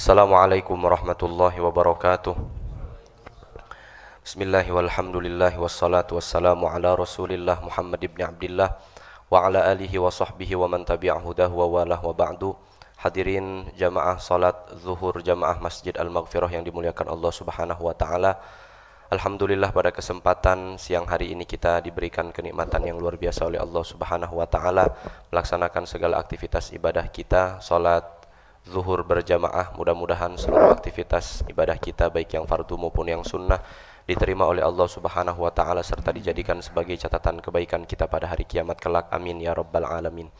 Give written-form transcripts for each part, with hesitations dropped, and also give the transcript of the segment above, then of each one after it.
Assalamualaikum warahmatullahi wabarakatuh. Bismillahi walhamdulillahi wassalatu wassalamu ala rasulillah Muhammad ibn Abdillah wa ala alihi wa sahbihi wa man tabi'ahu dahu wa walah wa ba'du. Hadirin jamaah salat zuhur jamaah Masjid Al-Maghfirah yang dimuliakan Allah subhanahu wa ta'ala. Alhamdulillah pada kesempatan siang hari ini kita diberikan kenikmatan yang luar biasa oleh Allah subhanahu wa ta'ala melaksanakan segala aktivitas ibadah kita, salat zuhur berjamaah. Mudah-mudahan seluruh aktivitas ibadah kita baik yang fardu maupun yang sunnah diterima oleh Allah subhanahu wa ta'ala serta dijadikan sebagai catatan kebaikan kita pada hari kiamat kelak. Amin ya rabbal alamin.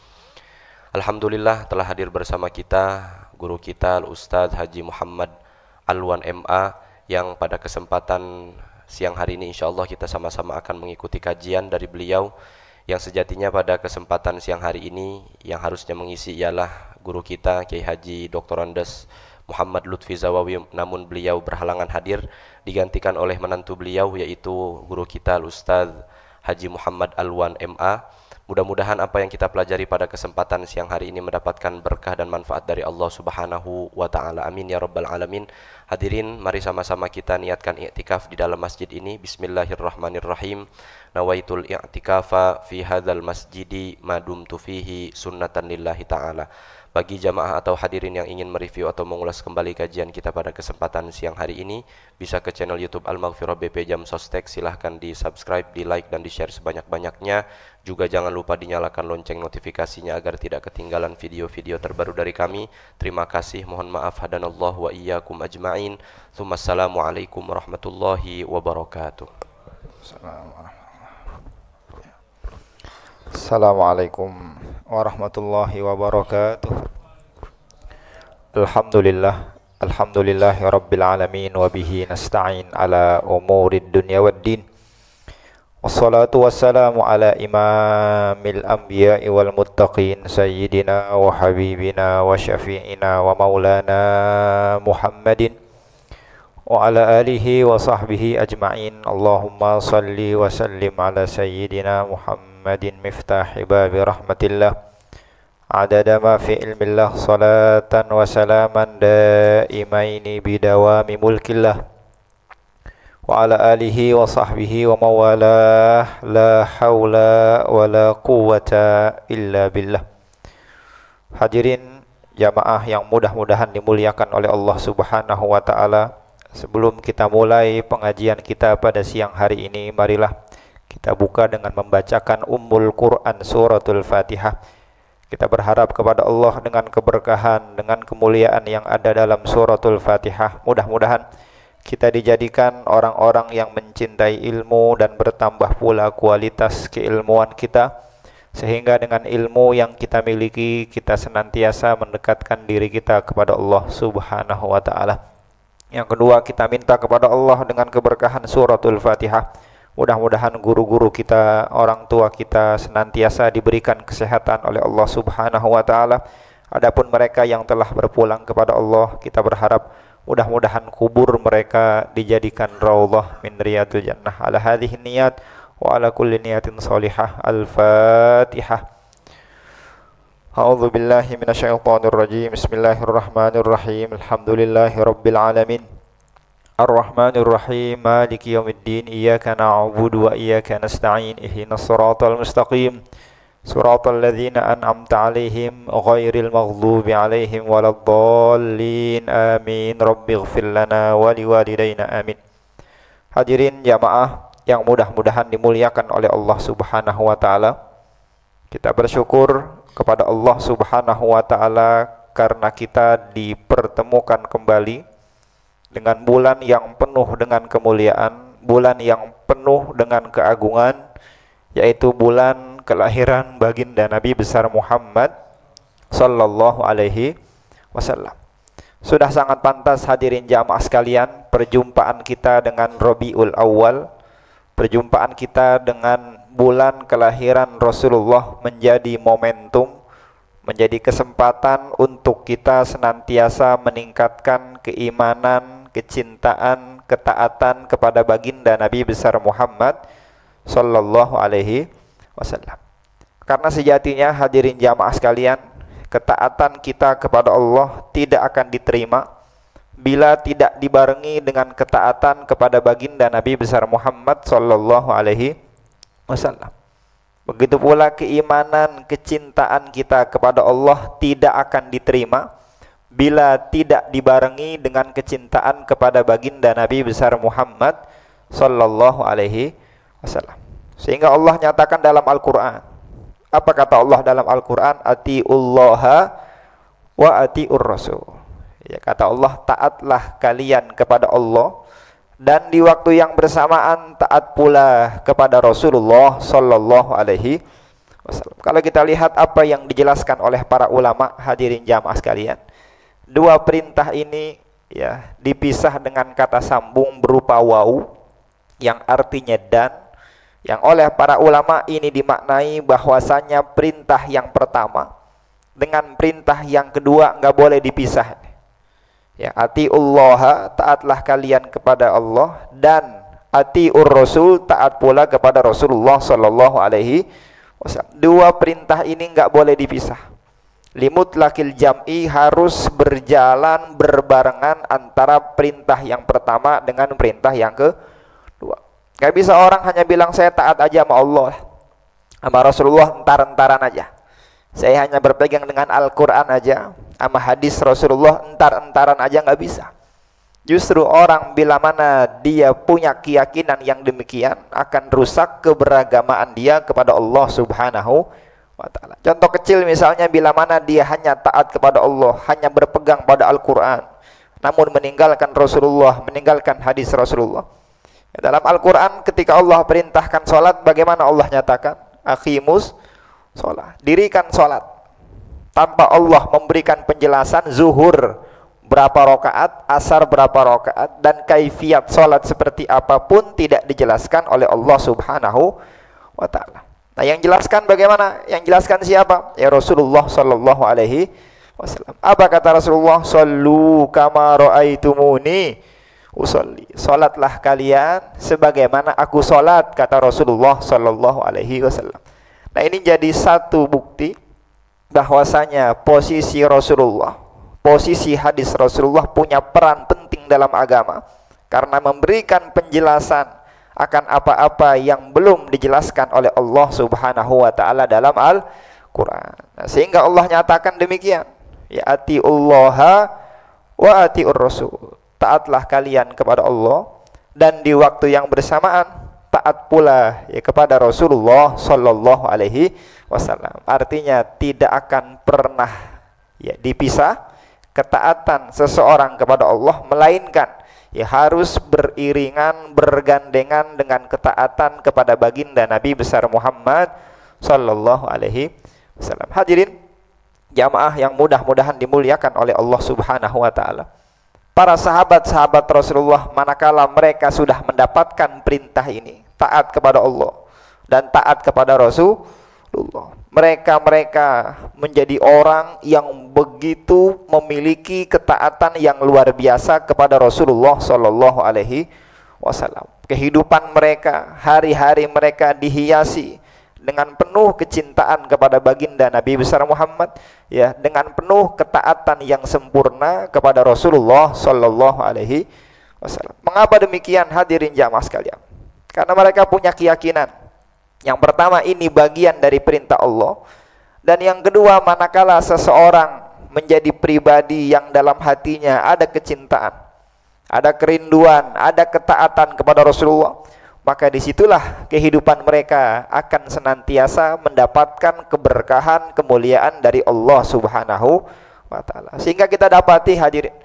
Alhamdulillah telah hadir bersama kita guru kita Al-Ustadz Haji Muhammad Alwan MA yang pada kesempatan siang hari ini insyaallah kita sama-sama akan mengikuti kajian dari beliau yang sejatinya pada kesempatan siang hari ini yang harusnya mengisi ialah guru kita Kiai Haji Dr. Andes Muhammad Lutfi Zawawi, namun beliau berhalangan hadir digantikan oleh menantu beliau yaitu guru kita Al-Ustadz Haji Muhammad Alwan MA. Mudah-mudahan apa yang kita pelajari pada kesempatan siang hari ini mendapatkan berkah dan manfaat dari Allah subhanahu wa ta'ala. Amin ya rabbal alamin. Hadirin, mari sama-sama kita niatkan i'tikaf di dalam masjid ini. Bismillahirrahmanirrahim. Nawaitul i'tikafa fi hadzal masjidi madumtu fihi sunnatan lillahi ta'ala. Bagi jamaah atau hadirin yang ingin mereview atau mengulas kembali kajian kita pada kesempatan siang hari ini, bisa ke channel YouTube Al-Maghfirah BP Jam Sostek. Silahkan di subscribe, di like dan di share sebanyak-banyaknya. Juga jangan lupa dinyalakan lonceng notifikasinya agar tidak ketinggalan video-video terbaru dari kami. Terima kasih, mohon maaf, hadanallahu wa iyyakum ajma'in. Assalamualaikum warahmatullahi wabarakatuh. Assalamualaikum warahmatullahi wabarakatuh. Alhamdulillahi rabbil alamin wa bihi nasta'in ala umurid dunya waddin. Wassalatu wassalamu ala imamil anbiya'i wal muttaqin sayyidina wa habibina wa syafi'ina wa maulana Muhammadin wa ala alihi wa sahbihi ajma'in. Allahumma salli wa sallim ala sayyidina Muhammadin miftahi babi rahmatillah adada ma fi ilmillah salatan wa salaman daimaini bidawami mulkillah wa ala alihi wa sahbihi wa mawalah la hawla wa la quwwata illa billah. Hadirin jamaah yang mudah-mudahan dimuliakan oleh Allah subhanahu wa ta'ala, sebelum kita mulai pengajian kita pada siang hari ini, marilah kita buka dengan membacakan Ummul Quran Suratul Fatihah. Kita berharap kepada Allah dengan keberkahan, dengan kemuliaan yang ada dalam Suratul Fatihah. Mudah-mudahan kita dijadikan orang-orang yang mencintai ilmu dan bertambah pula kualitas keilmuan kita, sehingga dengan ilmu yang kita miliki kita senantiasa mendekatkan diri kita kepada Allah subhanahu wa ta'ala. Yang kedua, kita minta kepada Allah dengan keberkahan Suratul Fatihah. Mudah-mudahan guru-guru kita, orang tua kita senantiasa diberikan kesehatan oleh Allah subhanahu wa ta'ala. Adapun mereka yang telah berpulang kepada Allah, kita berharap mudah-mudahan kubur mereka dijadikan raudhah min riyadil jannah. Ala hadhihi niyat wa ala kulli niyatin salihah. Al-Fatihah. A'udzu billahi minasyaitonir rajim. Bismillahirrahmanirrahim. Alhamdulillahi rabbil alamin. Ar-Rahmanir Rahim. Maliki yaumiddin. Iyyaka na'budu wa iyyaka nasta'in. Ihdinas siratal mustaqim. Siratal ladzina an'amta 'alaihim ghairil maghdubi 'alaihim waladdallin. Amin. Rabbighfir lana wa liwalidayna. Amin. Hadirin jamaah yang mudah-mudahan dimuliakan oleh Allah subhanahu wa ta'ala, kita bersyukur kepada Allah subhanahu wa ta'ala karena kita dipertemukan kembali dengan bulan yang penuh dengan kemuliaan, bulan yang penuh dengan keagungan, yaitu bulan kelahiran baginda Nabi besar Muhammad sallallahu alaihi wasallam. Sudah sangat pantas hadirin jamaah sekalian, perjumpaan kita dengan Rabiul Awal, perjumpaan kita dengan bulan kelahiran Rasulullah menjadi momentum, menjadi kesempatan untuk kita senantiasa meningkatkan keimanan, kecintaan, ketaatan kepada baginda Nabi besar Muhammad sallallahu alaihi wasallam. Karena sejatinya hadirin jamaah sekalian, ketaatan kita kepada Allah tidak akan diterima bila tidak dibarengi dengan ketaatan kepada baginda Nabi besar Muhammad sallallahu alaihi wasallam. Begitu pula keimanan, kecintaan kita kepada Allah tidak akan diterima bila tidak dibarengi dengan kecintaan kepada baginda Nabi besar Muhammad sallallahu alaihi wasallam. Sehingga Allah nyatakan dalam Al-Qur'an. Apa kata Allah dalam Al-Qur'an? Atiullaha wa atiur rasul. Ya, kata Allah, taatlah kalian kepada Allah dan di waktu yang bersamaan taat pula kepada Rasulullah sallallahu alaihi wasallam. Kalau kita lihat apa yang dijelaskan oleh para ulama, hadirin jamaah sekalian, dua perintah ini ya dipisah dengan kata sambung berupa wawu yang artinya dan, yang oleh para ulama ini dimaknai bahwasanya perintah yang pertama dengan perintah yang kedua enggak boleh dipisah. Ya, atiullaha, taatlah kalian kepada Allah, dan atiur rasul, taat pula kepada Rasulullah sallallahu alaihi wasallam. Dua perintah ini enggak boleh dipisah. Limutlaqil jam'i, harus berjalan berbarengan antara perintah yang pertama dengan perintah yang kedua. Gak bisa orang hanya bilang saya taat aja sama Allah, sama Rasulullah entar-entaran aja. Saya hanya berpegang dengan Al-Quran aja, sama hadis Rasulullah entar-entaran aja, nggak bisa. Justru orang bila mana dia punya keyakinan yang demikian akan rusak keberagamaan dia kepada Allah subhanahu wa ta'ala. Contoh kecil misalnya, bila mana dia hanya taat kepada Allah, hanya berpegang pada Al-Quran, namun meninggalkan Rasulullah, meninggalkan hadis Rasulullah. Dalam Al-Quran ketika Allah perintahkan sholat, bagaimana Allah nyatakan? Aqimus sholat, dirikan sholat. Tanpa Allah memberikan penjelasan zuhur berapa rakaat, asar berapa rakaat, dan kaifiat sholat seperti apapun tidak dijelaskan oleh Allah subhanahu wa ta'ala. Nah, yang jelaskan bagaimana? Yang jelaskan siapa? Ya Rasulullah sallallahu alaihi wasallam. Apa kata Rasulullah? Sallu kama ra'aitumuni usolli, salatlah kalian sebagaimana aku salat, kata Rasulullah sallallahu alaihi wasallam. Nah, ini jadi satu bukti bahwasanya posisi Rasulullah, posisi hadis Rasulullah punya peran penting dalam agama karena memberikan penjelasan akan apa-apa yang belum dijelaskan oleh Allah subhanahu wa ta'ala dalam Al-Quran. Nah, sehingga Allah nyatakan demikian, ya atiullaha wa atiur rasul, taatlah kalian kepada Allah dan di waktu yang bersamaan taat pula ya kepada Rasulullah sallallahu alaihi wasallam. Artinya tidak akan pernah ya dipisah ketaatan seseorang kepada Allah, melainkan ya harus beriringan, bergandengan dengan ketaatan kepada baginda Nabi besar Muhammad sallallahu alaihi wasallam. Hadirin jamaah yang mudah-mudahan dimuliakan oleh Allah subhanahu wa ta'ala, para sahabat-sahabat Rasulullah manakala mereka sudah mendapatkan perintah ini, taat kepada Allah dan taat kepada Rasulullah, mereka menjadi orang yang begitu memiliki ketaatan yang luar biasa kepada Rasulullah sallallahu alaihi wasallam. Kehidupan mereka, hari-hari mereka dihiasi dengan penuh kecintaan kepada baginda Nabi besar Muhammad, ya, dengan penuh ketaatan yang sempurna kepada Rasulullah sallallahu alaihi wasallam. Mengapa demikian, hadirin jamaah sekalian? Karena mereka punya keyakinan, yang pertama ini bagian dari perintah Allah, dan yang kedua manakala seseorang menjadi pribadi yang dalam hatinya ada kecintaan, ada kerinduan, ada ketaatan kepada Rasulullah, maka disitulah kehidupan mereka akan senantiasa mendapatkan keberkahan, kemuliaan dari Allah subhanahu wa ta'ala. Sehingga kita dapati hadirin,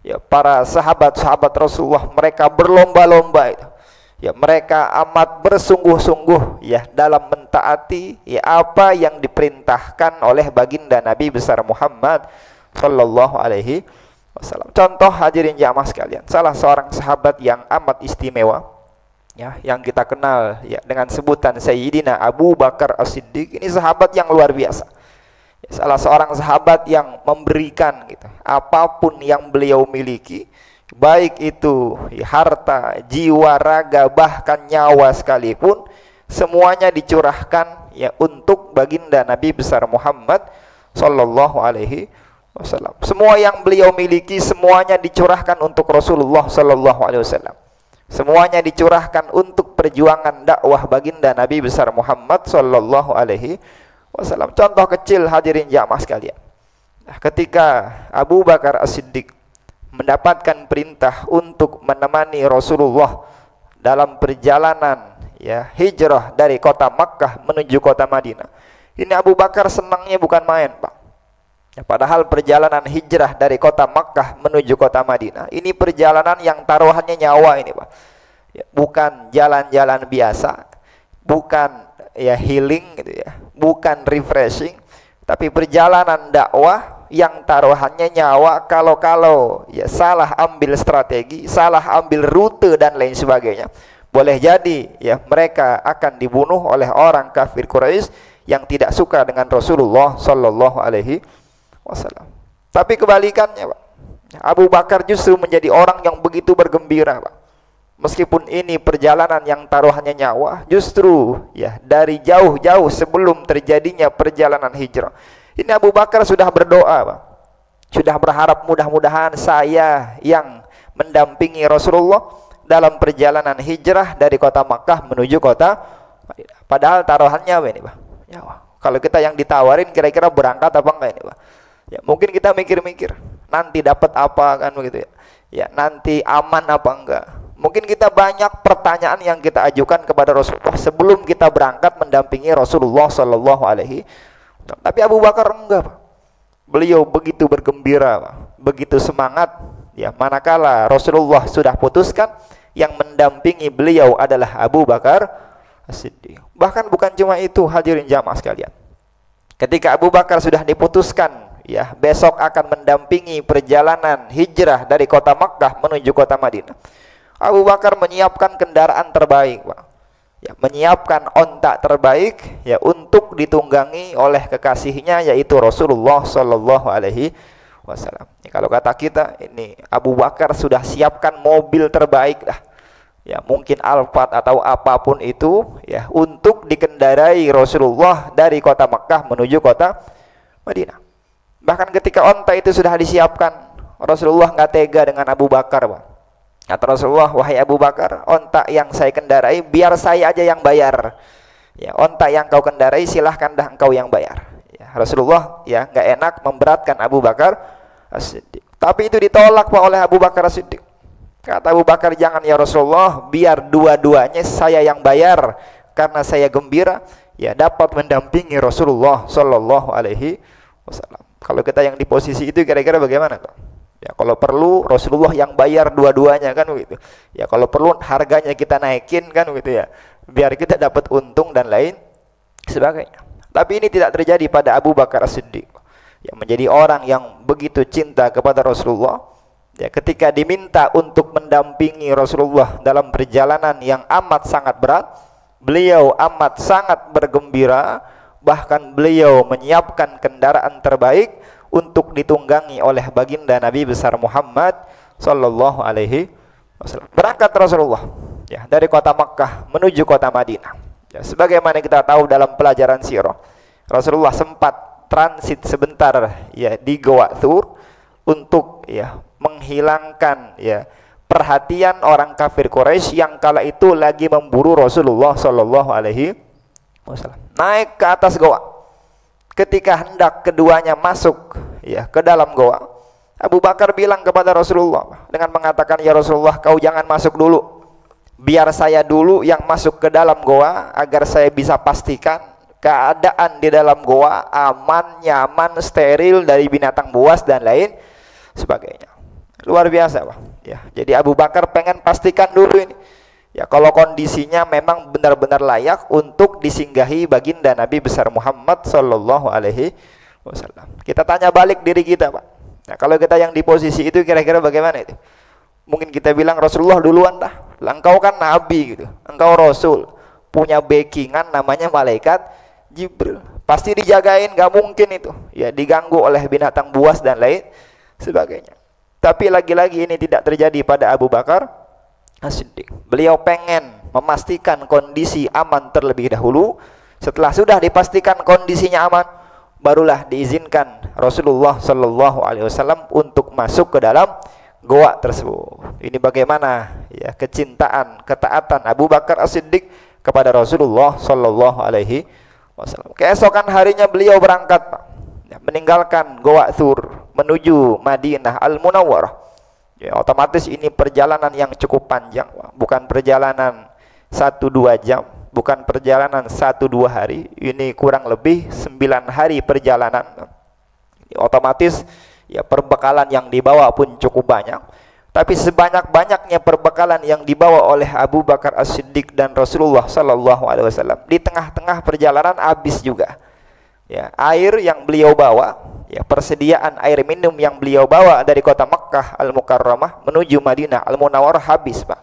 ya, para sahabat-sahabat Rasulullah mereka berlomba-lomba itu, ya, mereka amat bersungguh-sungguh ya dalam mentaati ya apa yang diperintahkan oleh baginda Nabi besar Muhammad sallallahu alaihi wasallam. Contoh hadirin jamaah sekalian, salah seorang sahabat yang amat istimewa, ya, yang kita kenal ya dengan sebutan Sayyidina Abu Bakar As-Siddiq, ini sahabat yang luar biasa. Ya, salah seorang sahabat yang memberikan gitu, apapun yang beliau miliki, baik itu ya, harta, jiwa, raga, bahkan nyawa sekalipun, semuanya dicurahkan ya untuk baginda Nabi besar Muhammad sallallahu alaihi wasallam. Semua yang beliau miliki semuanya dicurahkan untuk Rasulullah sallallahu alaihi wasallam. Semuanya dicurahkan untuk perjuangan dakwah baginda Nabi besar Muhammad sallallahu alaihi wasallam. Contoh kecil hadirin jamaah sekalian. Nah, ketika Abu Bakar As-Siddiq mendapatkan perintah untuk menemani Rasulullah dalam perjalanan ya hijrah dari kota Makkah menuju kota Madinah. Ini Abu Bakar senangnya bukan main, Pak. Ya, padahal perjalanan hijrah dari kota Makkah menuju kota Madinah, ini perjalanan yang taruhannya nyawa ini, Pak. Ya, bukan jalan-jalan biasa, bukan ya healing gitu ya, bukan refreshing, tapi perjalanan dakwah yang taruhannya nyawa. Kalau ya salah ambil strategi, salah ambil rute dan lain sebagainya, boleh jadi ya mereka akan dibunuh oleh orang kafir Quraisy yang tidak suka dengan Rasulullah sallallahu alaihi wasallam. Tapi kebalikannya, Pak. Abu Bakar justru menjadi orang yang begitu bergembira, Pak. Meskipun ini perjalanan yang taruhannya nyawa, justru ya dari jauh-jauh sebelum terjadinya perjalanan hijrah, ini Abu Bakar sudah berdoa, Pak. Sudah berharap mudah-mudahan saya yang mendampingi Rasulullah dalam perjalanan hijrah dari kota Makkah menuju kota Madinah. Padahal taruhannya apa ini, Pak? Nyawa. Kalau kita yang ditawarin kira-kira berangkat apa enggak ini, Pak? Ya, mungkin kita mikir-mikir nanti dapat apa kan begitu ya. Ya, nanti aman apa enggak. Mungkin kita banyak pertanyaan yang kita ajukan kepada Rasulullah sebelum kita berangkat mendampingi Rasulullah sallallahu alaihi wasallam. Tapi Abu Bakar enggak, Pak. Beliau begitu bergembira, Pak. Begitu semangat ya, manakala Rasulullah sudah putuskan yang mendampingi beliau adalah Abu Bakar As-Siddiq. Bahkan bukan cuma itu hadirin jamaah sekalian. Ketika Abu Bakar sudah diputuskan ya besok akan mendampingi perjalanan hijrah dari kota Makkah menuju kota Madinah, Abu Bakar menyiapkan kendaraan terbaik, Pak. Ya, menyiapkan onta terbaik ya untuk ditunggangi oleh kekasihnya yaitu Rasulullah sallallahu alaihi wasallam. Kalau kata kita ini Abu Bakar sudah siapkan mobil terbaik lah. Ya, mungkin Alphard atau apapun itu ya untuk dikendarai Rasulullah dari kota Makkah menuju kota Madinah. Bahkan ketika onta itu sudah disiapkan, Rasulullah nggak tega dengan Abu Bakar, Pak. Kata Rasulullah, wahai Abu Bakar, onta yang saya kendarai biar saya aja yang bayar. Ya, onta yang kau kendarai silahkan dah engkau yang bayar. Ya, Rasulullah ya nggak enak memberatkan Abu Bakar As-Siddiq. Tapi itu ditolak, Pak, oleh Abu Bakar As-Siddiq. Kata Abu Bakar, jangan ya Rasulullah, biar dua-duanya saya yang bayar karena saya gembira ya dapat mendampingi Rasulullah sallallahu alaihi wasallam. Kalau kita yang di posisi itu kira-kira bagaimana, Kak? Ya, kalau perlu Rasulullah yang bayar dua-duanya kan begitu. Ya, kalau perlu harganya kita naikin kan begitu ya. Biar kita dapat untung dan lain sebagainya. Tapi ini tidak terjadi pada Abu Bakar As-Siddiq. Ya, menjadi orang yang begitu cinta kepada Rasulullah. Ya, ketika diminta untuk mendampingi Rasulullah dalam perjalanan yang amat sangat berat, beliau amat sangat bergembira, bahkan beliau menyiapkan kendaraan terbaik untuk ditunggangi oleh baginda Nabi besar Muhammad sallallahu alaihi wasallam. Berangkat Rasulullah ya dari kota Makkah menuju kota Madinah. Ya, sebagaimana kita tahu dalam pelajaran sirah, Rasulullah sempat transit sebentar ya di Goa Thur untuk ya menghilangkan ya perhatian orang kafir Quraisy yang kala itu lagi memburu Rasulullah sallallahu alaihi wasallam. Naik ke atas goa. Ketika hendak keduanya masuk ya ke dalam goa, Abu Bakar bilang kepada Rasulullah dengan mengatakan, ya Rasulullah, kau jangan masuk dulu, biar saya dulu yang masuk ke dalam goa agar saya bisa pastikan keadaan di dalam goa aman, nyaman, steril dari binatang buas dan lain sebagainya. Luar biasa, Pak. Ya, jadi Abu Bakar pengen pastikan dulu ini. Ya, kalau kondisinya memang benar-benar layak untuk disinggahi baginda Nabi besar Muhammad sallallahu alaihi wasallam. Kita tanya balik diri kita, Pak. Nah, kalau kita yang di posisi itu kira-kira bagaimana itu? Mungkin kita bilang Rasulullah duluan dah. Engkau kan nabi gitu. Engkau rasul, punya backingan namanya malaikat Jibril. Pasti dijagain, gak mungkin itu. Ya, diganggu oleh binatang buas dan lain sebagainya. Tapi lagi-lagi ini tidak terjadi pada Abu Bakar As-Siddiq. Beliau pengen memastikan kondisi aman terlebih dahulu. Setelah sudah dipastikan kondisinya aman, barulah diizinkan Rasulullah Shallallahu Alaihi Wasallam untuk masuk ke dalam goa tersebut. Ini bagaimana ya kecintaan, ketaatan Abu Bakar As-Siddiq kepada Rasulullah Shallallahu Alaihi Wasallam. Keesokan harinya beliau berangkat, Pak, ya, meninggalkan goa Tsur menuju Madinah Al-Munawwarah. Ya, otomatis ini perjalanan yang cukup panjang, bukan perjalanan 1-2 jam, bukan perjalanan 1-2 hari, ini kurang lebih 9 hari perjalanan. Otomatis ya perbekalan yang dibawa pun cukup banyak, tapi sebanyak-banyaknya perbekalan yang dibawa oleh Abu Bakar As-Siddiq dan Rasulullah Sallallahu Alaihi Wasallam, di tengah-tengah perjalanan habis juga. Ya, air yang beliau bawa, ya, persediaan air minum yang beliau bawa dari kota Mekkah Al-Mukarramah menuju Madinah Al-Munawwarah habis, Pak.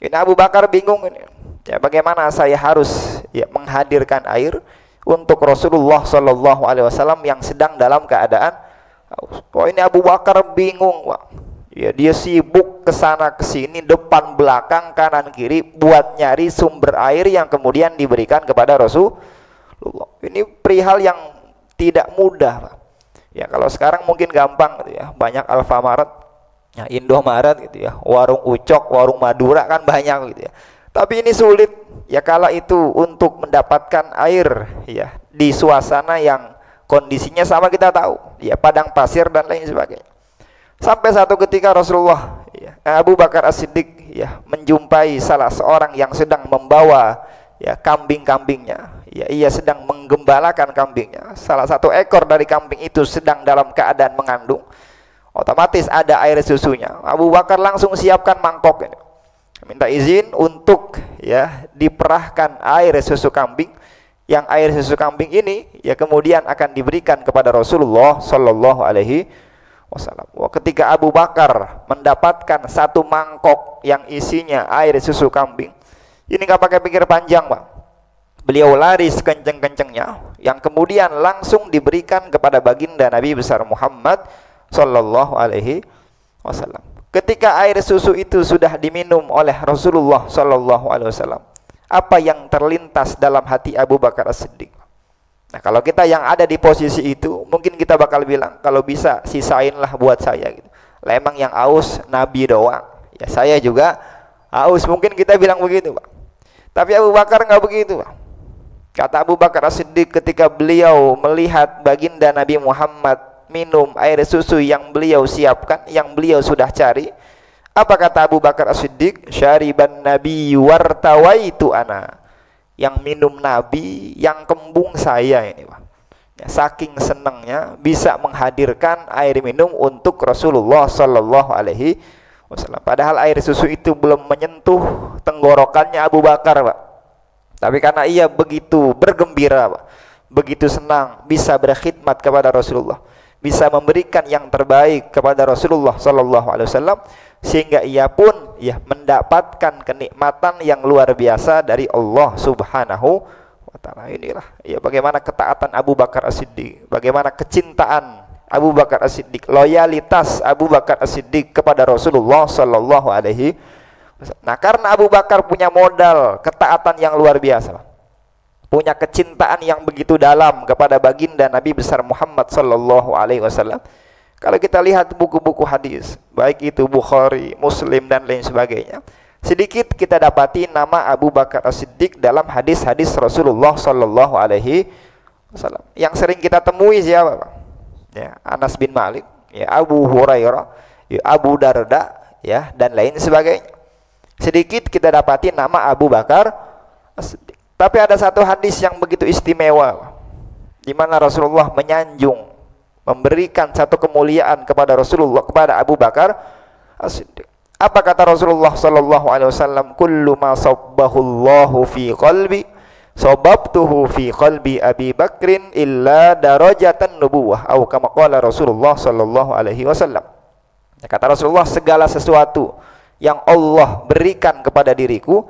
Ini Abu Bakar bingung ini. Ya, bagaimana saya harus ya menghadirkan air untuk Rasulullah Shallallahu Alaihi Wasallam yang sedang dalam keadaan haus. Oh, ini Abu Bakar bingung, Pak. Ya, dia sibuk ke sana ke sini, depan belakang kanan kiri buat nyari sumber air yang kemudian diberikan kepada Rasulullah. Ini perihal yang tidak mudah, Pak. Ya, kalau sekarang mungkin gampang gitu ya, banyak Alfamaret, ya, Indomaret gitu ya, warung Ucok, warung Madura kan banyak gitu ya. Tapi ini sulit ya kala itu untuk mendapatkan air ya di suasana yang kondisinya sama kita tahu, ya padang pasir dan lain sebagainya. Sampai satu ketika Rasulullah ya, Abu Bakar As-Siddiq ya menjumpai salah seorang yang sedang membawa ya kambing-kambingnya. Ya, ia sedang menggembalakan kambingnya. Salah satu ekor dari kambing itu sedang dalam keadaan mengandung. Otomatis ada air susunya. Abu Bakar langsung siapkan mangkok ini. Minta izin untuk ya diperahkan air susu kambing. Yang air susu kambing ini ya kemudian akan diberikan kepada Rasulullah Shallallahu Alaihi Wasallam. Ketika Abu Bakar mendapatkan satu mangkok yang isinya air susu kambing, ini nggak pakai pikir panjang, Pak. Beliau lari sekenceng-kencengnya, yang kemudian langsung diberikan kepada baginda Nabi besar Muhammad Sallallahu Alaihi Wasallam. Ketika air susu itu sudah diminum oleh Rasulullah Sallallahu Alaihi Wasallam, apa yang terlintas dalam hati Abu Bakar As-Siddiq? Nah, kalau kita yang ada di posisi itu, mungkin kita bakal bilang, kalau bisa sisainlah buat saya gitu. Lah, emang yang aus Nabi doang, ya saya juga aus, mungkin kita bilang begitu, Pak. Tapi Abu Bakar nggak begitu, Pak. Kata Abu Bakar As-Siddiq ketika beliau melihat baginda Nabi Muhammad minum air susu yang beliau siapkan, yang beliau sudah cari, apa kata Abu Bakar As-Siddiq? Syariban Nabi wartawaitu ana. Yang minum Nabi, yang kembung saya ini, Pak. Ya, saking senangnya bisa menghadirkan air minum untuk Rasulullah Sallallahu Alaihi Wasallam. Padahal air susu itu belum menyentuh tenggorokannya Abu Bakar, Pak. Tapi karena ia begitu bergembira, Pak, begitu senang bisa berkhidmat kepada Rasulullah, bisa memberikan yang terbaik kepada Rasulullah Sallallahu Alaihi Wasallam, sehingga ia pun ya mendapatkan kenikmatan yang luar biasa dari Allah Subhanahu wa Ta'ala. Inilah ya bagaimana ketaatan Abu Bakar As-Siddiq, bagaimana kecintaan Abu Bakar As-Siddiq, loyalitas Abu Bakar As-Siddiq kepada Rasulullah Sallallahu Alaihi Wasallam. Nah, karena Abu Bakar punya modal ketaatan yang luar biasa, punya kecintaan yang begitu dalam kepada baginda Nabi besar Muhammad Sallallahu Alaihi Wasallam. Kalau kita lihat buku-buku hadis, baik itu Bukhari, Muslim dan lain sebagainya, sedikit kita dapati nama Abu Bakar As-Siddiq dalam hadis-hadis Rasulullah Sallallahu Alaihi Wasallam. Yang sering kita temui siapa, Pak? Ya, Anas bin Malik, ya Abu Hurairah, ya Abu Darda, ya dan lain sebagainya. Sedikit kita dapati nama Abu Bakar As-Siddiq. Tapi ada satu hadis yang begitu istimewa, di mana Rasulullah menyanjung, memberikan satu kemuliaan kepada Rasulullah, kepada Abu Bakar As-Siddiq. Apa kata Rasulullah Sallallahu Alaihi Wasallam? Kullu ma sabbahullahu fi qalbi sababtuhu fi qalbi Abi Bakrin illa darajatan nubuwah, atau kama qala Rasulullah Sallallahu Alaihi Wasallam. Kata Rasulullah, segala sesuatu yang Allah berikan kepada diriku,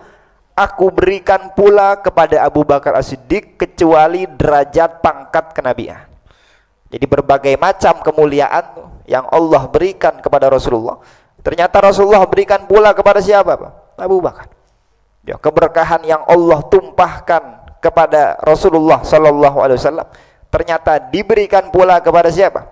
aku berikan pula kepada Abu Bakar As-Siddiq, kecuali derajat pangkat kenabian. Jadi berbagai macam kemuliaan yang Allah berikan kepada Rasulullah, ternyata Rasulullah berikan pula kepada siapa, Pak? Abu Bakar. Ya, keberkahan yang Allah tumpahkan kepada Rasulullah Sallallahu Alaihi Wasallam, ternyata diberikan pula kepada siapa?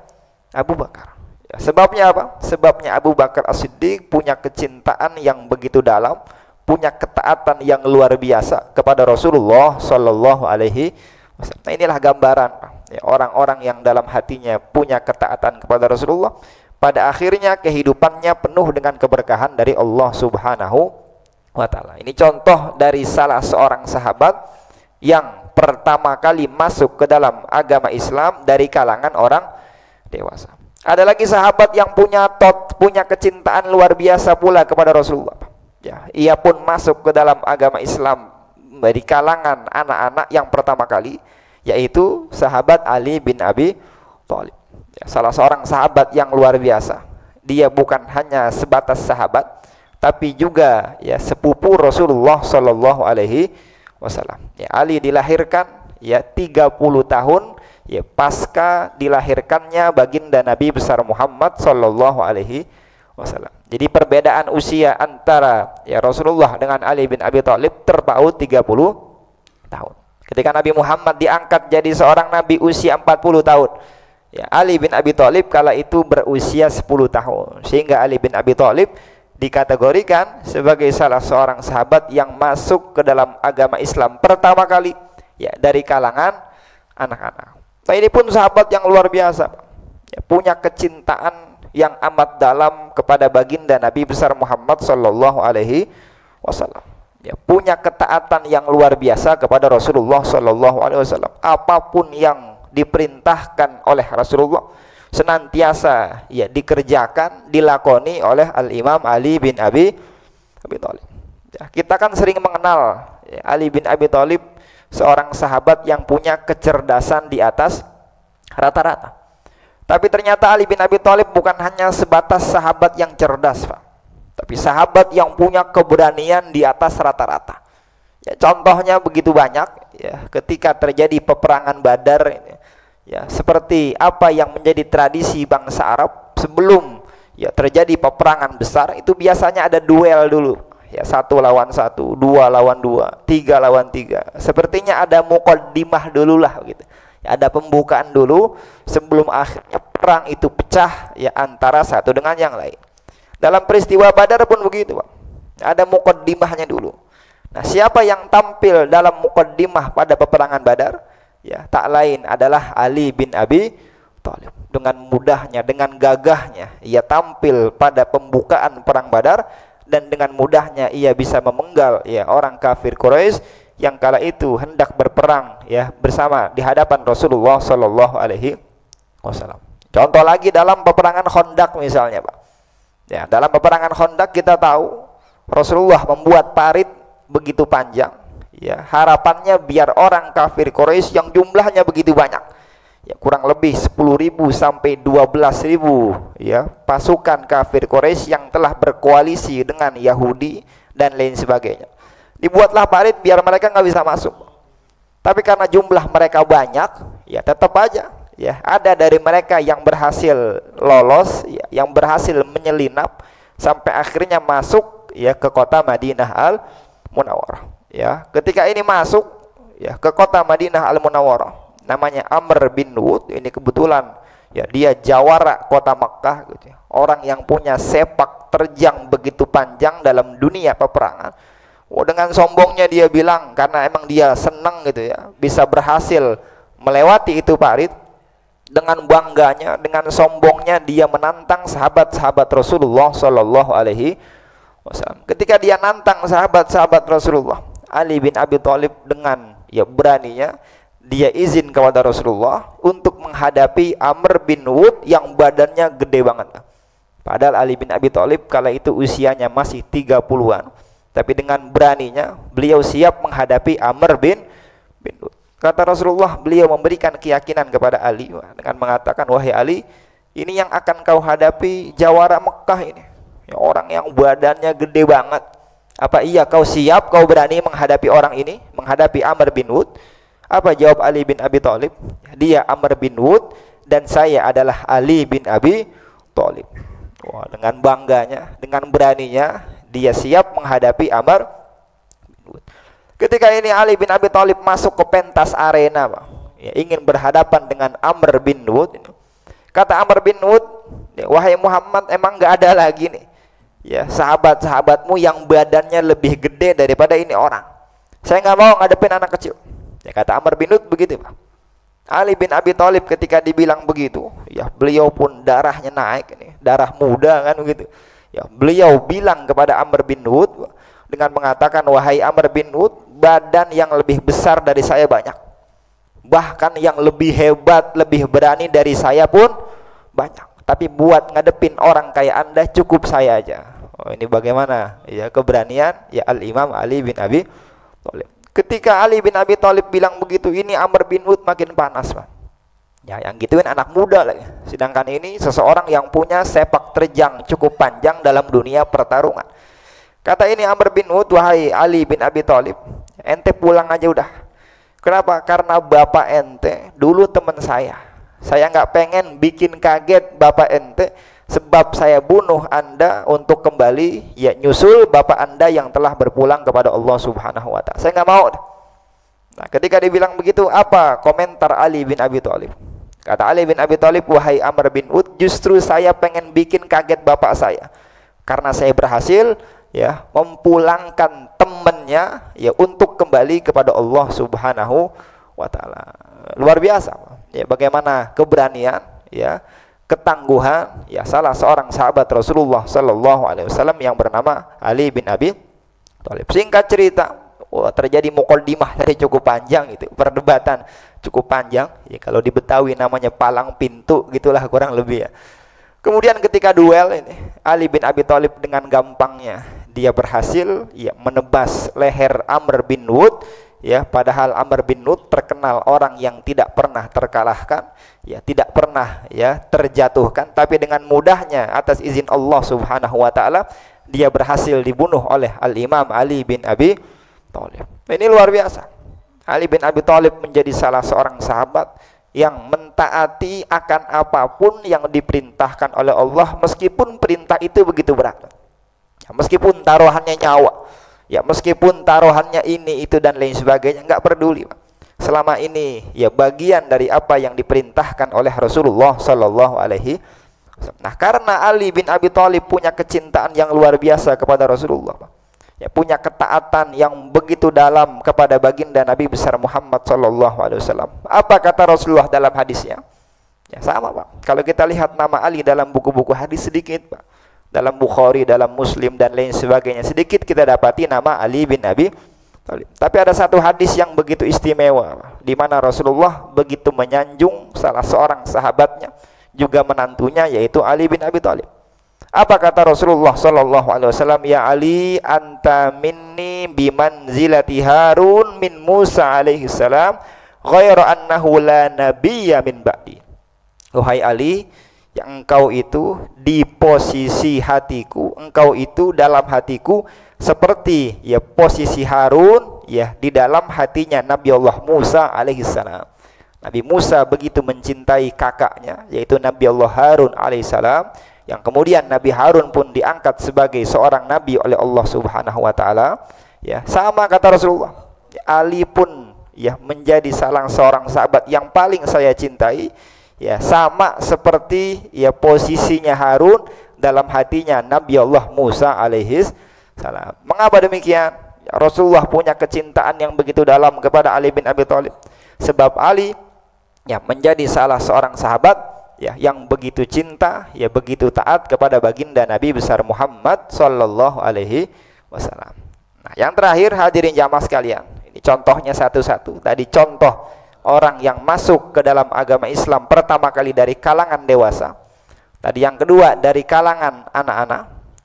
Abu Bakar. Ya, sebabnya apa? Sebabnya Abu Bakar As-Siddiq punya kecintaan yang begitu dalam, punya ketaatan yang luar biasa kepada Rasulullah Shallallahu Alaihi Wasallam. Nah, inilah gambaran ya, orang-orang yang dalam hatinya punya ketaatan kepada Rasulullah, pada akhirnya kehidupannya penuh dengan keberkahan dari Allah Subhanahu wa Ta'ala. Ini contoh dari salah seorang sahabat yang pertama kali masuk ke dalam agama Islam dari kalangan orang dewasa. Ada lagi sahabat yang punya kecintaan luar biasa pula kepada Rasulullah. Ya, ia pun masuk ke dalam agama Islam dari kalangan anak-anak yang pertama kali, yaitu sahabat Ali bin Abi Thalib. Ya, salah seorang sahabat yang luar biasa. Dia bukan hanya sebatas sahabat, tapi juga ya sepupu Rasulullah Shallallahu Alaihi Wasallam. Ya, Ali dilahirkan ya 30 tahun ya pasca dilahirkannya baginda Nabi besar Muhammad Shallallahu Alaihi Wasallam. Jadi perbedaan usia antara ya Rasulullah dengan Ali bin Abi Thalib terpaut 30 tahun. Ketika Nabi Muhammad diangkat jadi seorang nabi usia 40 tahun. Ya, Ali bin Abi Thalib kala itu berusia 10 tahun. Sehingga Ali bin Abi Thalib dikategorikan sebagai salah seorang sahabat yang masuk ke dalam agama Islam pertama kali ya dari kalangan anak-anak. Nah, ini pun sahabat yang luar biasa. Ya, punya kecintaan yang amat dalam kepada baginda Nabi besar Muhammad Sallallahu Alaihi Wasallam. Ya, punya ketaatan yang luar biasa kepada Rasulullah Sallallahu Alaihi Wasallam. Apapun yang diperintahkan oleh Rasulullah senantiasa ya dikerjakan, dilakoni oleh Al-Imam Ali bin Abi Thalib. Ya, kita kan sering mengenal ya, Ali bin Abi Thalib seorang sahabat yang punya kecerdasan di atas rata-rata. Tapi ternyata Ali bin Abi Thalib bukan hanya sebatas sahabat yang cerdas, Pak. Tapi sahabat yang punya keberanian di atas rata-rata. Ya, contohnya begitu banyak ya, ketika terjadi peperangan Badar ini. Ya, seperti apa yang menjadi tradisi bangsa Arab sebelum ya terjadi peperangan besar itu biasanya ada duel dulu. Ya, 1 lawan 1, 2 lawan 2, 3 lawan 3. Sepertinya ada muqaddimah dululah gitu. Ya, ada pembukaan dulu sebelum akhirnya perang itu pecah ya antara satu dengan yang lain. Dalam peristiwa Badar pun begitu, Pak. Ada muqaddimahnya dulu. Nah, siapa yang tampil dalam muqaddimah pada peperangan Badar? Ya, tak lain adalah Ali bin Abi Thalib. Dengan mudahnya, dengan gagahnya ia tampil pada pembukaan perang Badar dan dengan mudahnya ia bisa memenggal ya orang kafir Quraisy yang kala itu hendak berperang ya bersama di hadapan Rasulullah Shallallahu Alaihi Wasallam. Contoh lagi dalam peperangan Khandaq misalnya, Pak. Ya, dalam peperangan Khandaq kita tahu Rasulullah membuat parit begitu panjang. Ya, harapannya biar orang kafir Quraisy yang jumlahnya begitu banyak, ya kurang lebih 10.000 sampai 12.000 ya pasukan kafir Quraisy yang telah berkoalisi dengan Yahudi dan lain sebagainya. Dibuatlah parit biar mereka nggak bisa masuk. Tapi karena jumlah mereka banyak, ya tetap aja ya ada dari mereka yang berhasil lolos, ya, yang berhasil menyelinap sampai akhirnya masuk ya ke kota Madinah Al-Munawwarah. Ya, ketika ini masuk ya ke kota Madinah Al-Munawwarah, namanya Amr bin Wud. Ini kebetulan ya dia jawara kota Makkah gitu ya. Orang yang punya sepak terjang begitu panjang dalam dunia peperangan. Oh, dengan sombongnya dia bilang karena emang dia senang gitu ya bisa berhasil melewati itu parit. Dengan bangganya, dengan sombongnya dia menantang sahabat-sahabat Rasulullah Shallallahu Alaihi Wasallam. Ketika dia nantang sahabat-sahabat Rasulullah, Ali bin Abi Thalib dengan ya beraninya dia izin kepada Rasulullah untuk menghadapi Amr bin Wud yang badannya gede banget. Padahal Ali bin Abi Thalib kala itu usianya masih 30-an. Tapi dengan beraninya beliau siap menghadapi Amr bin Wud. Kata Rasulullah, beliau memberikan keyakinan kepada Ali dengan mengatakan, wahai Ali, ini yang akan kau hadapi jawara Mekah ini ya, orang yang badannya gede banget. Apa iya kau siap, kau berani menghadapi orang ini, menghadapi Amr bin Wud? Apa jawab Ali bin Abi Thalib? Dia Amr bin Wud dan saya adalah Ali bin Abi Thalib. Wah, dengan bangganya, dengan beraninya dia siap menghadapi Amr bin Wud. Ketika ini Ali bin Abi Thalib masuk ke pentas arena, Pak. ya, ingin berhadapan dengan Amr bin Wud. Kata Amr bin Wud, wahai Muhammad, emang nggak ada lagi nih ya sahabat-sahabatmu yang badannya lebih gede daripada ini orang. Saya nggak mau ngadepin anak kecil. Ya, kata Amr bin Wud begitu, Pak. Ali bin Abi Thalib ketika dibilang begitu, ya beliau pun darahnya naik, ini darah muda kan begitu. Ya, beliau bilang kepada Amr bin Wud dengan mengatakan, wahai Amr bin Wud, badan yang lebih besar dari saya banyak, bahkan yang lebih hebat, lebih berani dari saya pun banyak, tapi buat ngadepin orang kayak Anda cukup saya aja. Oh, ini bagaimana ya keberanian ya Al-Imam Ali bin Abi Thalib. Ketika Ali bin Abi Thalib bilang begitu, ini Amr bin Wud makin panas, Pak. Ya, yang gituin anak muda lagi. Sedangkan ini seseorang yang punya sepak terjang cukup panjang dalam dunia pertarungan. Kata ini Amr bin Wud, wahai Ali bin Abi Thalib, ente pulang aja udah. Kenapa? Karena bapak ente dulu teman saya. Saya nggak pengen bikin kaget bapak ente, sebab saya bunuh Anda untuk kembali ya nyusul bapak Anda yang telah berpulang kepada Allah Subhanahu wa taala. Saya nggak mau. Nah, ketika dibilang begitu, apa komentar Ali bin Abi Thalib? Kata Ali bin Abi Thalib, wahai Amr bin Wud, justru saya pengen bikin kaget bapak saya, karena saya berhasil ya memulangkan temannya ya untuk kembali kepada Allah Subhanahu wa taala. Luar biasa ya bagaimana keberanian ya, ketangguhan ya salah seorang sahabat Rasulullah sallallahu alaihi wasallam yang bernama Ali bin Abi Thalib. Singkat cerita, terjadi muqaddimah dari cukup panjang, itu perdebatan cukup panjang ya, kalau di Betawi namanya palang pintu gitulah kurang lebih ya. Kemudian ketika duel ini, Ali bin Abi Thalib dengan gampangnya dia berhasil ya menebas leher Amr bin Wud ya, padahal Amr bin Wud terkenal orang yang tidak pernah terkalahkan ya, tidak pernah ya terjatuhkan, tapi dengan mudahnya atas izin Allah Subhanahu wa taala dia berhasil dibunuh oleh Al-Imam Ali bin Abi Thalib. Ini luar biasa. Ali bin Abi Thalib menjadi salah seorang sahabat yang mentaati akan apapun yang diperintahkan oleh Allah, meskipun perintah itu begitu berat ya, meskipun taruhannya nyawa ya, meskipun taruhannya ini itu dan lain sebagainya, nggak peduli, Pak. Selama ini ya bagian dari apa yang diperintahkan oleh Rasulullah Sallallahu Alaihi Wasallam. Nah, karena Ali bin Abi Thalib punya kecintaan yang luar biasa kepada Rasulullah, Pak, ya, punya ketaatan yang begitu dalam kepada baginda Nabi besar Muhammad Sallallahu Alaihi Wasallam. Apa kata Rasulullah dalam hadisnya? Ya sama, Pak. Kalau kita lihat nama Ali dalam buku-buku hadis sedikit, Pak. Dalam Bukhari, dalam Muslim dan lain sebagainya sedikit kita dapati nama Ali bin Abi Thalib. Tapi ada satu hadis yang begitu istimewa, Pak, di mana Rasulullah begitu menyanjung salah seorang sahabatnya, juga menantunya, yaitu Ali bin Abi Thalib. Apa kata Rasulullah sallallahu alaihi wasallam? Ya Ali, anta minni bimanzilati Harun min Musa alaihi salam, ghairu annahu la nabiyya min ba'di. Wahai Ali, yang engkau itu di posisi hatiku, engkau itu dalam hatiku seperti ya posisi Harun ya di dalam hatinya Nabi Allah Musa alaihi salam. Nabi Musa begitu mencintai kakaknya, yaitu Nabi Allah Harun alaihi salam, yang kemudian Nabi Harun pun diangkat sebagai seorang nabi oleh Allah Subhanahu wa taala. Ya, sama kata Rasulullah. Ali pun ya menjadi salah seorang sahabat yang paling saya cintai. Ya, sama seperti ya posisinya Harun dalam hatinya Nabi Allah Musa alaihi salam. Mengapa demikian? Ya, Rasulullah punya kecintaan yang begitu dalam kepada Ali bin Abi Thalib. Sebab Ali ya menjadi salah seorang sahabat ya yang begitu cinta, ya begitu taat kepada baginda Nabi besar Muhammad sallallahu alaihi wasallam. Nah, yang terakhir hadirin jamaah sekalian, ini contohnya satu-satu. Tadi contoh orang yang masuk ke dalam agama Islam pertama kali dari kalangan dewasa. Tadi yang kedua dari kalangan anak-anak,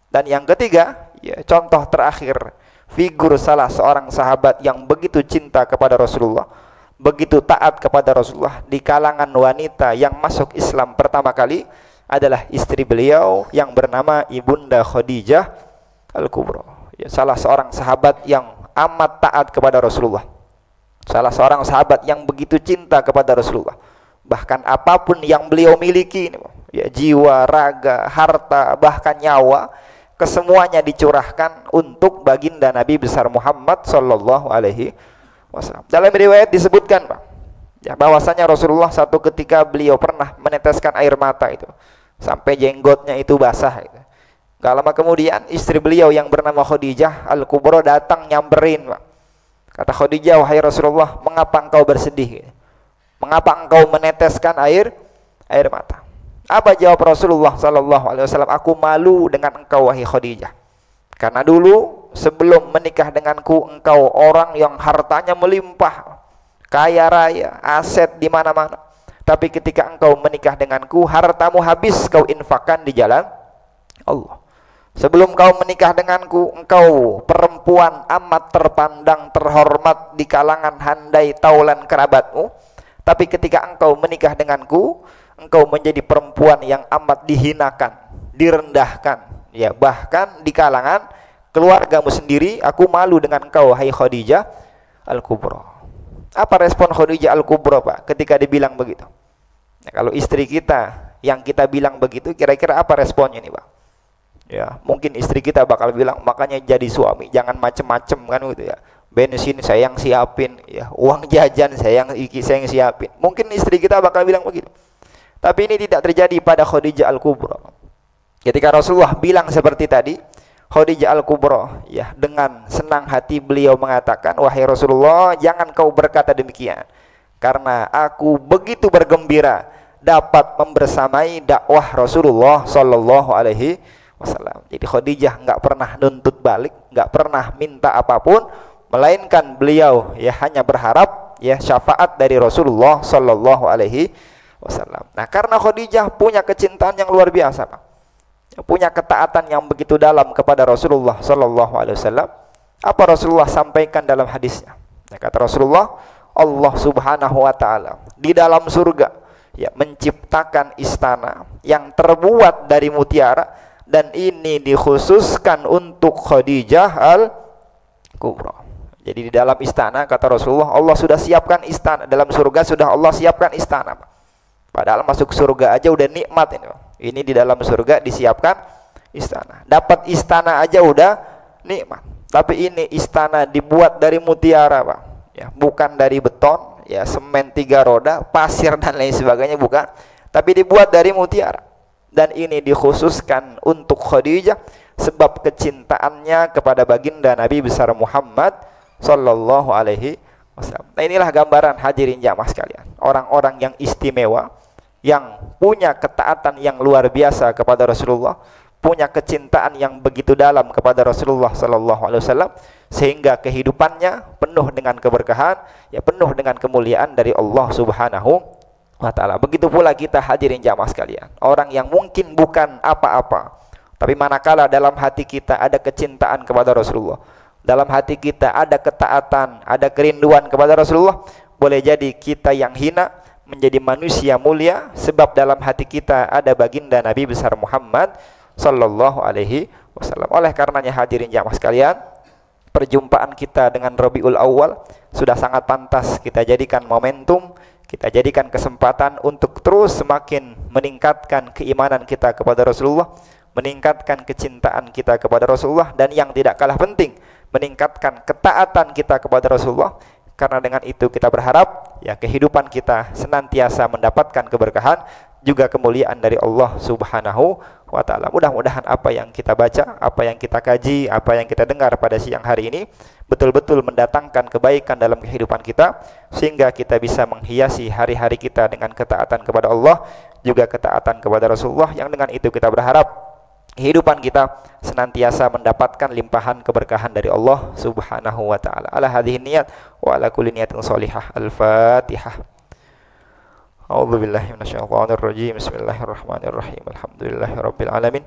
dan yang ketiga ya contoh terakhir figur salah seorang sahabat yang begitu cinta kepada Rasulullah, begitu taat kepada Rasulullah di kalangan wanita yang masuk Islam pertama kali adalah istri beliau yang bernama Ibunda Khadijah Al-Kubra. Ya, salah seorang sahabat yang amat taat kepada Rasulullah. Salah seorang sahabat yang begitu cinta kepada Rasulullah. Bahkan apapun yang beliau miliki, ya jiwa, raga, harta, bahkan nyawa, kesemuanya dicurahkan untuk baginda Nabi besar Muhammad sallallahu alaihi wasallam. Dalam riwayat disebutkan, Pak, Ya, bahwasanya Rasulullah satu ketika beliau pernah meneteskan air mata itu sampai jenggotnya itu basah gitu. Gak lama kemudian istri beliau yang bernama Khadijah Al-Kubra datang nyamperin, Pak. Kata Khadijah, "Wahai Rasulullah, mengapa engkau bersedih? Gitu. Mengapa engkau meneteskan air mata?" Apa jawab Rasulullah sallallahu alaihi wasallam? "Aku malu dengan engkau wahai Khadijah. Karena dulu sebelum menikah denganku engkau orang yang hartanya melimpah, kaya raya, aset di mana-mana. Tapi ketika engkau menikah denganku, hartamu habis kau infakkan di jalan Allah. Sebelum kau menikah denganku, engkau perempuan amat terpandang, terhormat di kalangan handai taulan kerabatmu. Tapi ketika engkau menikah denganku, engkau menjadi perempuan yang amat dihinakan, direndahkan, ya, bahkan di kalangan keluargamu sendiri. Aku malu dengan engkau, hai Khadijah Al-Kubra." Apa respon Khadijah Al-Kubra, Pak, ketika dibilang begitu? Nah, kalau istri kita yang kita bilang begitu, kira-kira apa responnya nih, Pak? Ya, mungkin istri kita bakal bilang, "Makanya jadi suami jangan macem-macem," kan gitu ya. "Bensin saya yang siapin, ya, uang jajan saya yang siapin." Mungkin istri kita bakal bilang begitu. Tapi ini tidak terjadi pada Khadijah Al-Kubra. Ketika Rasulullah bilang seperti tadi, Khadijah Al-Kubra, ya, dengan senang hati beliau mengatakan, "Wahai Rasulullah, jangan kau berkata demikian, karena aku begitu bergembira dapat membersamai dakwah Rasulullah sallallahu alaihi wasallam." Jadi Khadijah nggak pernah nuntut balik, nggak pernah minta apapun, melainkan beliau, ya, hanya berharap, ya, syafaat dari Rasulullah sallallahu alaihi wasallam. Nah, karena Khadijah punya kecintaan yang luar biasa, Pak, punya ketaatan yang begitu dalam kepada Rasulullah sallallahu alaihi wasallam, apa Rasulullah sampaikan dalam hadisnya? Nah, kata Rasulullah, Allah Subhanahu wa taala di dalam surga, ya, menciptakan istana yang terbuat dari mutiara, dan ini dikhususkan untuk Khadijah Al-Kubra. Jadi di dalam istana, kata Rasulullah, Allah sudah siapkan istana. Dalam surga sudah Allah siapkan istana, Pak. Padahal masuk surga aja udah nikmat ini, Pak. Ini di dalam surga disiapkan istana. Dapat istana aja udah nikmat. Tapi ini istana dibuat dari mutiara, Pak. Ya, bukan dari beton, ya, semen 3 roda, pasir dan lain sebagainya, bukan. Tapi dibuat dari mutiara. Dan ini dikhususkan untuk Khadijah sebab kecintaannya kepada baginda Nabi besar Muhammad sallallahu alaihi wasallam. Nah, inilah gambaran hadirin jamaah sekalian, orang-orang yang istimewa, yang punya ketaatan yang luar biasa kepada Rasulullah, punya kecintaan yang begitu dalam kepada Rasulullah sallallahu alaihi wasallam, sehingga kehidupannya penuh dengan keberkahan, ya, penuh dengan kemuliaan dari Allah Subhanahu wa taala. Begitu pula kita hadirin jamaah sekalian, orang yang mungkin bukan apa-apa, tapi manakala dalam hati kita ada kecintaan kepada Rasulullah, dalam hati kita ada ketaatan, ada kerinduan kepada Rasulullah, boleh jadi kita yang hina menjadi manusia mulia sebab dalam hati kita ada baginda Nabi besar Muhammad sallallahu alaihi wasallam. Oleh karenanya hadirin jamaah sekalian, perjumpaan kita dengan Rabiul Awal sudah sangat pantas kita jadikan momentum, kita jadikan kesempatan untuk terus semakin meningkatkan keimanan kita kepada Rasulullah, meningkatkan kecintaan kita kepada Rasulullah, dan yang tidak kalah penting, meningkatkan ketaatan kita kepada Rasulullah. Karena dengan itu kita berharap, ya, kehidupan kita senantiasa mendapatkan keberkahan juga kemuliaan dari Allah Subhanahu wa taala. Mudah-mudahan apa yang kita baca, apa yang kita kaji, apa yang kita dengar pada siang hari ini betul-betul mendatangkan kebaikan dalam kehidupan kita, sehingga kita bisa menghiasi hari-hari kita dengan ketaatan kepada Allah, juga ketaatan kepada Rasulullah, yang dengan itu kita berharap kehidupan kita senantiasa mendapatkan limpahan keberkahan dari Allah Subhanahu wa taala. Ala hadhihi niyat wa ala kulli niyatin shalihah. Al-Fatihah. A'udzu billahi minasyaitonir rajim. Bismillahirrahmanirrahim. Alhamdulillahirabbil alamin.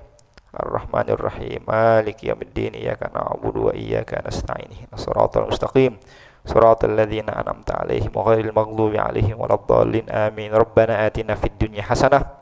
Arrahmanir rahim. Maliki yaumiddin. Iyyaka na'budu wa iyyaka nasta'in. Ihdinas siratal mustaqim. Siratal ladzina an'amta 'alaihim ghairil maghdubi 'alaihim waladdallin. Amin. Rabbana atina fid dunya hasanah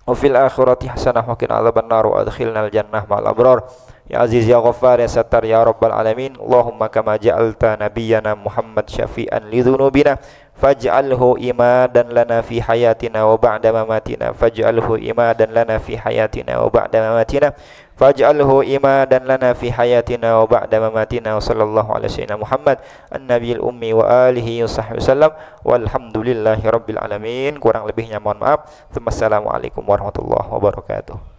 wa fil akhirati hasanah wa qina adzabannar wa adkhilnal jannah ma'al abrar. Ya Aziz ya Ghaffar ya Sattar ya Rabbal alamin. Allahumma kama ja'alta nabiyyana Muhammad syafi'an li dhunubina faj'alhu imadan lana fi hayatina wa ba'da mamatina faj'alhu imadan lana fi hayatina wa ba'da mamatina faj'alhu imadan lana fi hayatina wa ba'da mamatina wa sallallahu ala sayyidina Muhammad an-nabiyil ummi wa alihi wa sahbihi wasallam walhamdulillahi rabbil alamin. Kurang lebihnya mohon maaf. Wassalamualaikum warahmatullahi wabarakatuh.